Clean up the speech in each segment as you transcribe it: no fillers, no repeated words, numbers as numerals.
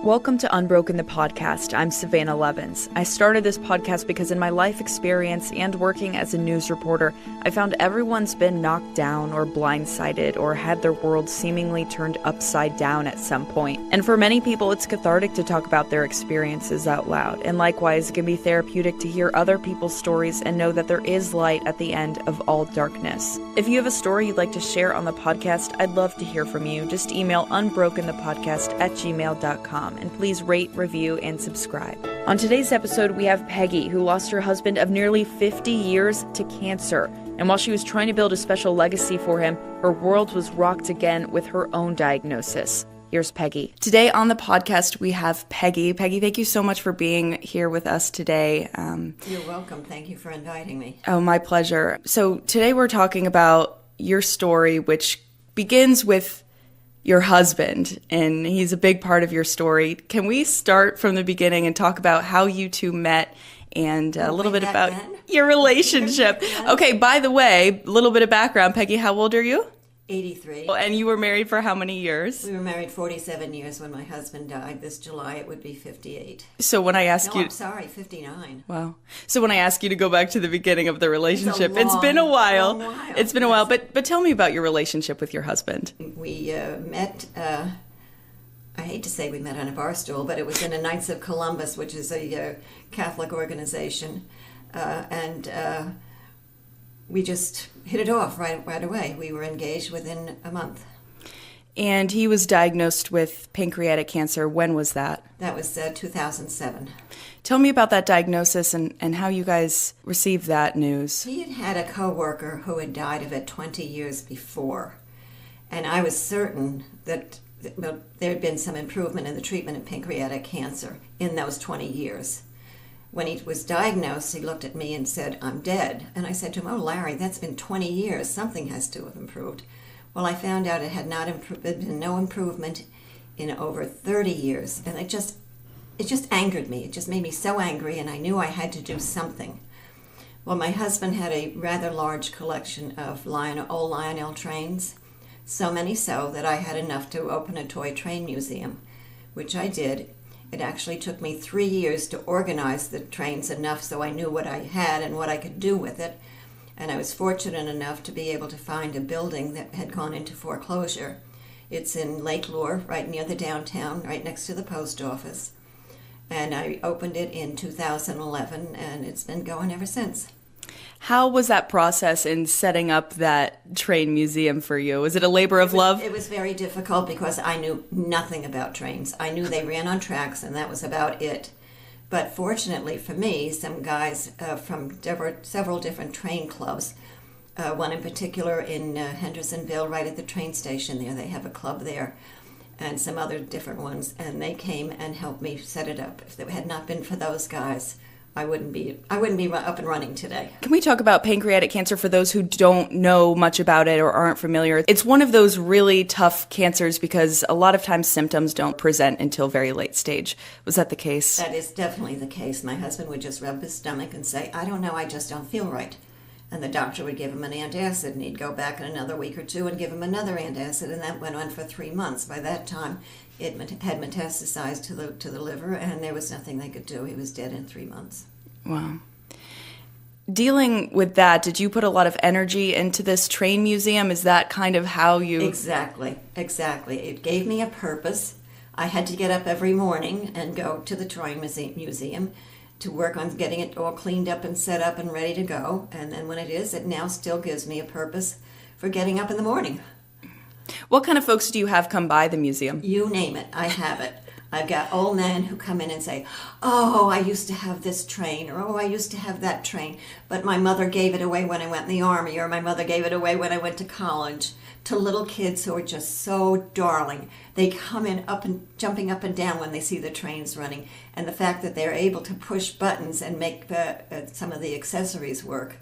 Welcome to Unbroken the podcast. I'm Savannah Levins. I started this podcast because in my life experience and working as a news reporter, I found everyone's been knocked down or blindsided or had their world seemingly turned upside down at some point. And for many people, it's cathartic to talk about their experiences out loud. And likewise, it can be therapeutic to hear other people's stories and know that there is light at the end of all darkness. If you have a story you'd like to share on the podcast, I'd love to hear from you. Just email unbrokenthepodcast@gmail.com. And please rate, review, and subscribe. On today's episode, we have Peggy, who lost her husband of nearly 50 years to cancer. And while she was trying to build a special legacy for him, her world was rocked again with her own diagnosis. Here's Peggy. Today on the podcast, we have Peggy. Peggy, thank you so much for being here with us today. You're welcome. Thank you for inviting me. Oh, my pleasure. So today we're talking about your story, which begins with your husband, and he's a big part of your story. Can we start from the beginning and talk about how you two met and a little bit about your relationship? Okay, by the way, a little bit of background. Peggy, how old are you? 83. And you were married for how many years? We were married 47 years when my husband died. This July it would be 58. So when I ask you... I'm sorry, 59. Wow. So when I ask you to go back to the beginning of the relationship, it's been a while. It's been a while. Yes. But tell me about your relationship with your husband. We met, I hate to say we met on a bar stool, but it was in a Knights of Columbus, which is a Catholic organization. We just hit it off right away. We were engaged within a month. And he was diagnosed with pancreatic cancer. When was that? That was 2007. Tell me about that diagnosis and how you guys received that news. He had a coworker who had died of it 20 years before. And I was certain that there had been some improvement in the treatment of pancreatic cancer in those 20 years. When he was diagnosed, he looked at me and said, "I'm dead." And I said to him, "Oh, Larry, that's been 20 years. Something has to have improved." Well, I found out it had not been no improvement in over 30 years. And it just angered me. It just made me so angry, and I knew I had to do something. Well, my husband had a rather large collection of old Lionel trains, so many so that I had enough to open a toy train museum, which I did. It actually took me 3 years to organize the trains enough so I knew what I had and what I could do with it. And I was fortunate enough to be able to find a building that had gone into foreclosure. It's in Lake Lure, right near the downtown, right next to the post office. And I opened it in 2011, and it's been going ever since. How was that process in setting up that train museum for you? Was it a labor of love? It was very difficult because I knew nothing about trains. I knew they ran on tracks, and that was about it. But fortunately for me, some guys from several different train clubs, one in particular in Hendersonville, right at the train station there, they have a club there, and some other different ones, and they came and helped me set it up. If it had not been for those guys, I wouldn't be up and running today. Can we talk about pancreatic cancer for those who don't know much about it or aren't familiar? It's one of those really tough cancers because a lot of times symptoms don't present until very late stage. Was that the case? That is definitely the case. My husband would just rub his stomach and say, "I don't know, I just don't feel right." And the doctor would give him an antacid, and he'd go back in another week or two and give him another antacid, and that went on for 3 months. By that time, it had metastasized to the liver, and there was nothing they could do. He was dead in 3 months. Wow. Dealing with that, did you put a lot of energy into this train museum? Is that kind of how you... Exactly. It gave me a purpose. I had to get up every morning and go to the train museum to work on getting it all cleaned up and set up and ready to go. And then when it now still gives me a purpose for getting up in the morning. What kind of folks do you have come by the museum? You name it, I have it. I've got old men who come in and say, "Oh, I used to have this train," or "Oh, I used to have that train, but my mother gave it away when I went in the Army," or "My mother gave it away when I went to college." To little kids who are just so darling. They come in jumping up and down when they see the trains running. And the fact that they're able to push buttons and make some of the accessories work,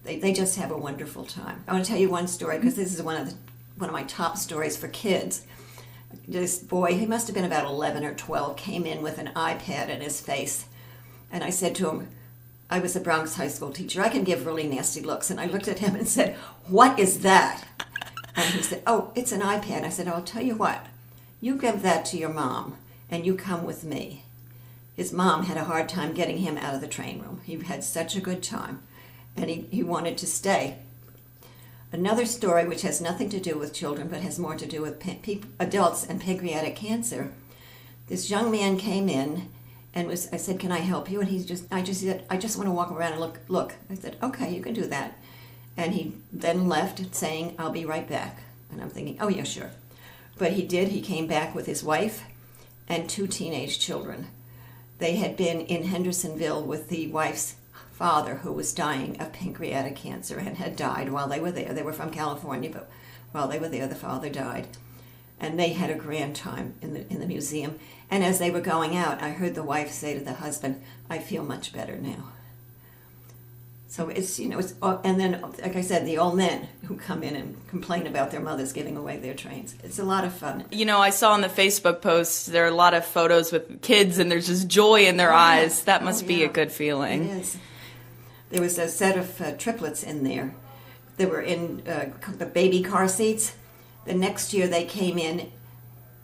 they just have a wonderful time. I want to tell you one story because this is one of my top stories for kids. This boy, he must have been about 11 or 12, came in with an iPad in his face. And I said to him, I was a Bronx high school teacher. I can give really nasty looks. And I looked at him and said, "What is that?" And he said, "Oh, it's an iPad." I said, "I'll tell you what. You give that to your mom, and you come with me. His mom had a hard time getting him out of the train room. He had such a good time, and he wanted to stay. Another story, which has nothing to do with children, but has more to do with adults and pancreatic cancer. This young man came in, and I said, "Can I help you?" And I just said, "I just want to walk around and look." I said, "Okay, you can do that." And he then left, saying, "I'll be right back." And I'm thinking, "Oh yeah, sure." But he did. He came back with his wife and 2 teenage children. They had been in Hendersonville with the wife's father, who was dying of pancreatic cancer and had died while they were there. They were from California, but while they were there, the father died. And they had a grand time in the museum. And as they were going out, I heard the wife say to the husband, "I feel much better now." So it's, and then, like I said, the old men who come in and complain about their mothers giving away their trains. It's a lot of fun. I saw on the Facebook posts, there are a lot of photos with kids, and there's just joy in their eyes. That must be a good feeling. It is. There was a set of triplets in there. They were in the baby car seats. The next year they came in,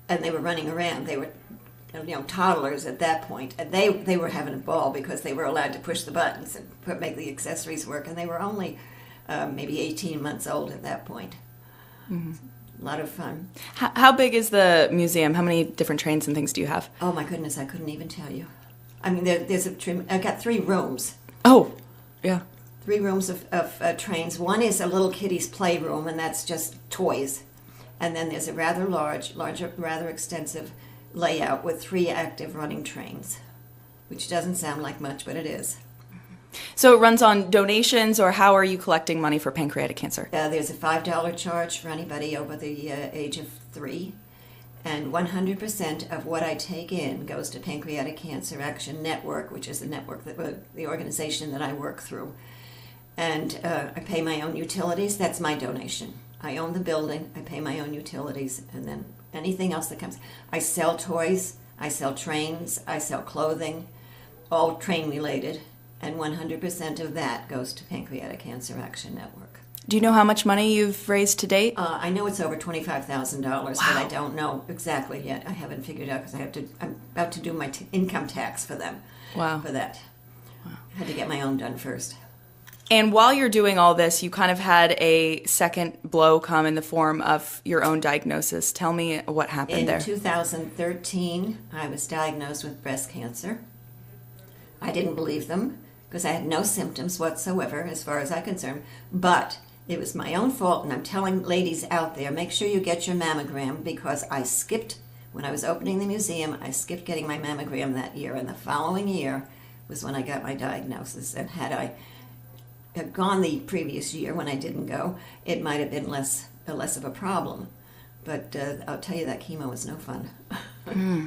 and they were running around. They were toddlers at that point, and they were having a ball because they were allowed to push the buttons and make the accessories work, and they were only maybe 18 months old at that point. Mm-hmm. A lot of fun. How big is the museum? How many different trains and things do you have? Oh my goodness, I couldn't even tell you. I mean, I've got 3 rooms. Oh, yeah. 3 rooms of trains. One is a little kiddie's playroom, and that's just toys. And then there's a rather larger, rather extensive layout with 3 active running trains, which doesn't sound like much, but it is. So it runs on donations, or how are you collecting money for pancreatic cancer? There's a $5 charge for anybody over the age of 3, and 100% of what I take in goes to Pancreatic Cancer Action Network, which is the network, the organization that I work through. And I pay my own utilities. That's my donation. I own the building, I pay my own utilities, and then anything else that comes. I sell toys, I sell trains, I sell clothing, all train related, and 100% of that goes to Pancreatic Cancer Action Network. Do you know how much money you've raised to date? I know it's over $25,000, wow. But I don't know exactly yet. I haven't figured out because I'm about to do my income tax for them. Wow. For that. Wow. I had to get my own done first. And while you're doing all this, you kind of had a second blow come in the form of your own diagnosis. Tell me what happened there. In 2013, I was diagnosed with breast cancer. I didn't believe them because I had no symptoms whatsoever as far as I'm concerned. But it was my own fault, and I'm telling ladies out there, make sure you get your mammogram, because I skipped, when I was opening the museum, I skipped getting my mammogram that year. And the following year was when I got my diagnosis. And had I had gone the previous year when I didn't go, it might have been less of a problem. But I'll tell you, that chemo was no fun.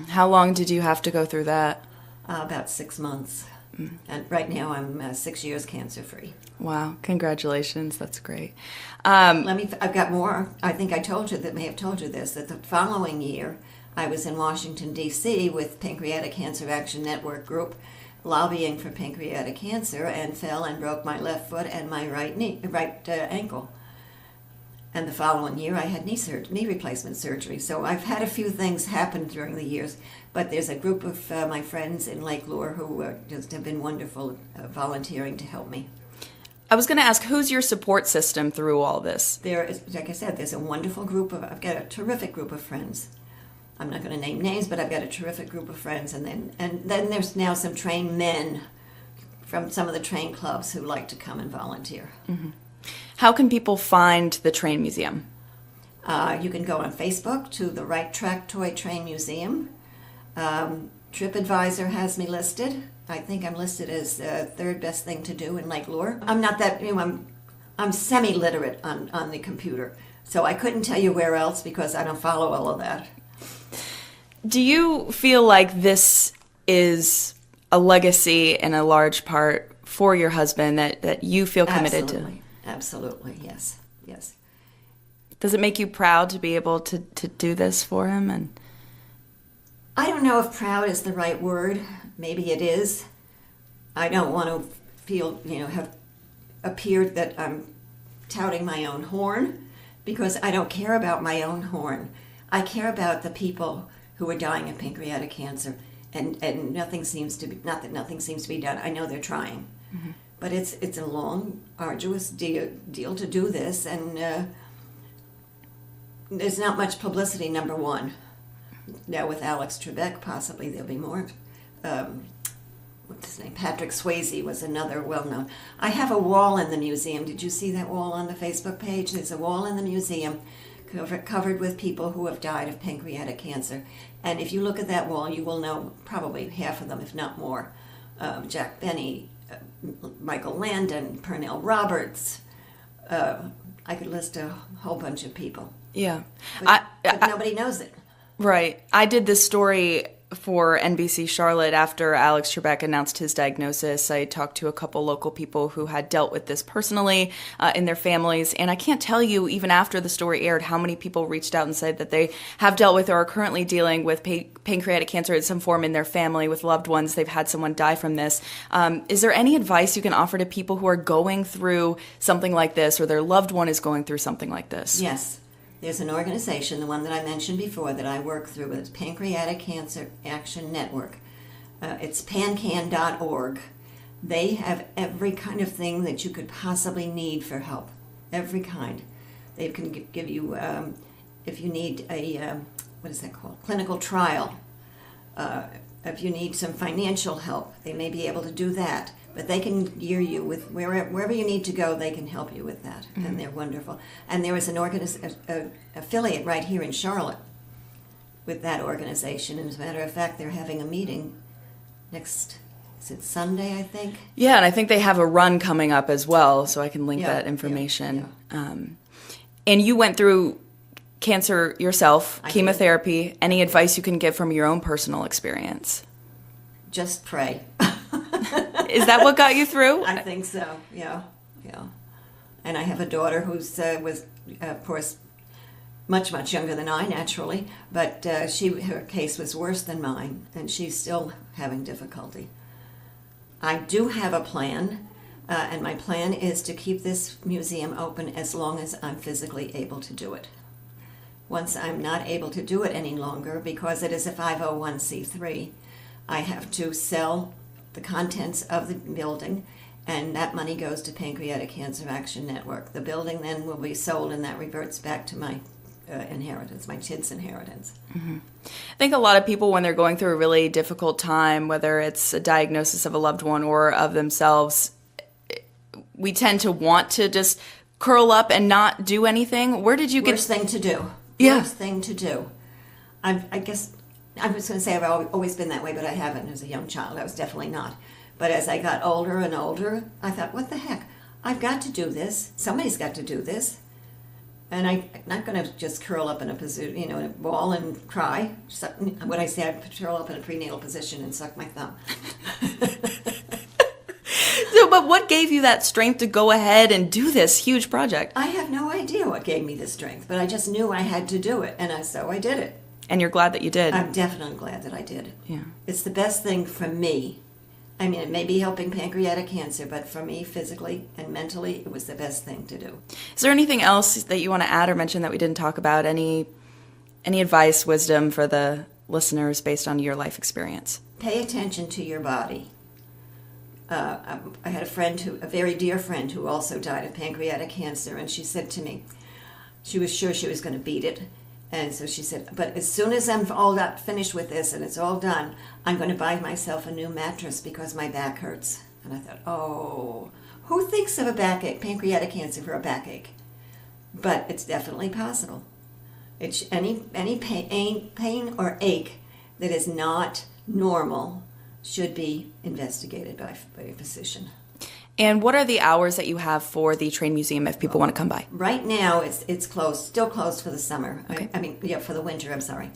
How long did you have to go through that? About 6 months. And right now I'm 6 years cancer-free. Wow, congratulations. That's great. I've got more. I think may have told you this, that the following year I was in Washington, D.C. with Pancreatic Cancer Action Network group, lobbying for pancreatic cancer, and fell and broke my left foot and my right ankle. And the following year I had knee replacement surgery. So I've had a few things happen during the years, but there's a group of my friends in Lake Lure who just have been wonderful, volunteering to help me. I was going to ask, who's your support system through all this? There is, like I said, there's a wonderful group I've got a terrific group of friends. I'm not going to name names, but I've got a terrific group of friends. And then there's now some trained men from some of the train clubs who like to come and volunteer. Mm-hmm. How can people find the Train Museum? You can go on Facebook to the Right Track Toy Train Museum. TripAdvisor has me listed. I think I'm listed as the 3rd best thing to do in Lake Lure. I'm not that, I'm semi-literate on the computer, so I couldn't tell you where else because I don't follow all of that. Do you feel like this is a legacy in a large part for your husband that you feel committed to? Absolutely, yes. Does it make you proud to be able to do this for him? And I don't know if proud is the right word. Maybe it is. I don't want to feel, have appeared that I'm touting my own horn, because I don't care about my own horn. I care about the people who are dying of pancreatic cancer, and nothing seems to be, not that nothing seems to be done. I know they're trying, but it's a long, arduous deal to do this, and there's not much publicity, number one. Now with Alex Trebek, possibly there'll be more. What's his name? Patrick Swayze was another well-known. I have a wall in the museum. Did you see that wall on the Facebook page? There's a wall in the museum covered with people who have died of pancreatic cancer. And if you look at that wall, you will know probably half of them, if not more. Jack Benny, Michael Landon, Pernell Roberts. I could list a whole bunch of people. Yeah. But nobody knows it. Right. I did this story for NBC Charlotte after Alex Trebek announced his diagnosis. I talked to a couple local people who had dealt with this personally in their families, and I can't tell you, even after the story aired, how many people reached out and said that they have dealt with or are currently dealing with pancreatic cancer in some form in their family with loved ones. They've had someone die from this. Is there any advice you can offer to people who are going through something like this, or their loved one is going through something like this? Yes. There's an organization, the one that I mentioned before, that I work through. It's Pancreatic Cancer Action Network. It's pancan.org. They have every kind of thing that you could possibly need for help. Every kind. They can give you, if you need a, what is that called? Clinical trial. If you need some financial help, they may be able to do that. But they can gear you with wherever you need to go. They can help you with that, and they're wonderful. And there is an affiliate right here in Charlotte with that organization. And as a matter of fact, they're having a meeting next. Is it Sunday? I think. Yeah, and I think they have a run coming up as well, so I can link that information. Yeah. And you went through cancer yourself, chemotherapy. Did. Any advice you can give from your own personal experience? Just pray. Is that what got you through? I think so. Yeah. And I have a daughter who's was, of course, much younger than I, naturally, but her case was worse than mine, and she's still having difficulty. I do have a plan, and my plan is to keep this museum open as long as I'm physically able to do it. Once I'm not able to do it any longer, because it is a 501c3, I have to sell the contents of the building, and that money goes to Pancreatic Cancer Action Network. The building then will be sold, and that reverts back to my inheritance, my kids' inheritance. Mm-hmm. I think a lot of people, when they're going through a really difficult time, whether it's a diagnosis of a loved one or of themselves, we tend to want to just curl up and not do anything. Where did you get... Worst thing to do. Yeah. Worst thing to do. I guess... I was going to say I've always been that way, but I haven't. As a young child, I was definitely not. But as I got older and older, I thought, what the heck? I've got to do this. Somebody's got to do this. And I'm not going to just curl up in a position, in a ball and cry. What I say, I curl up in a prenatal position and suck my thumb. But what gave you that strength to go ahead and do this huge project? I have no idea what gave me the strength, but I just knew I had to do it, and so I did it. And you're glad that you did. I'm definitely glad that I did. Yeah. It's the best thing for me. I mean, it may be helping pancreatic cancer, but for me, physically and mentally, it was the best thing to do. Is there anything else that you want to add or mention that we didn't talk about? Any advice, wisdom for the listeners based on your life experience? Pay attention to your body. I had a very dear friend who also died of pancreatic cancer, and she said to me, she was sure she was going to beat it. And so she said, but as soon as I'm all finished with this and it's all done, I'm going to buy myself a new mattress because my back hurts. And I thought, oh, who thinks of a backache, pancreatic cancer for a backache? But it's definitely possible. It's any pain or ache that is not normal should be investigated by a physician. And what are the hours that you have for the Train Museum if people want to come by? Right now, it's closed, still closed for the summer. Okay. For the winter, I'm sorry.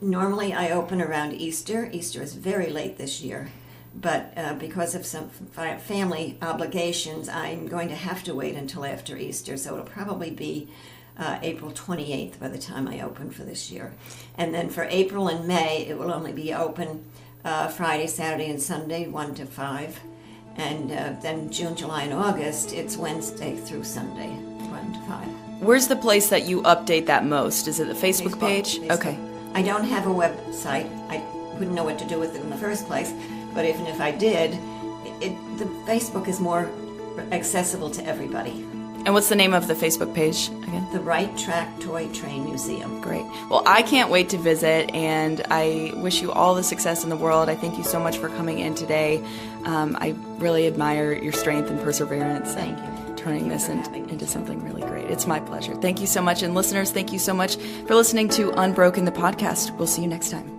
Normally, I open around Easter. Easter is very late this year. But because of some family obligations, I'm going to have to wait until after Easter. So it'll probably be April 28th by the time I open for this year. And then for April and May, it will only be open Friday, Saturday, and Sunday, 1 to 5. And then June, July, and August, it's Wednesday through Sunday, 1 to 5. Where's the place that you update that most? Is it the Facebook page? Facebook. Okay. I don't have a website. I wouldn't know what to do with it in the first place. But even if I did, the Facebook is more accessible to everybody. And what's the name of the Facebook page again? The Right Track Toy Train Museum. Great. Well, I can't wait to visit, and I wish you all the success in the world. I thank you so much for coming in today. I really admire your strength and perseverance. Thank you. Turning this into something really great. It's my pleasure. Thank you so much. And listeners, thank you so much for listening to Unbroken, the podcast. We'll see you next time.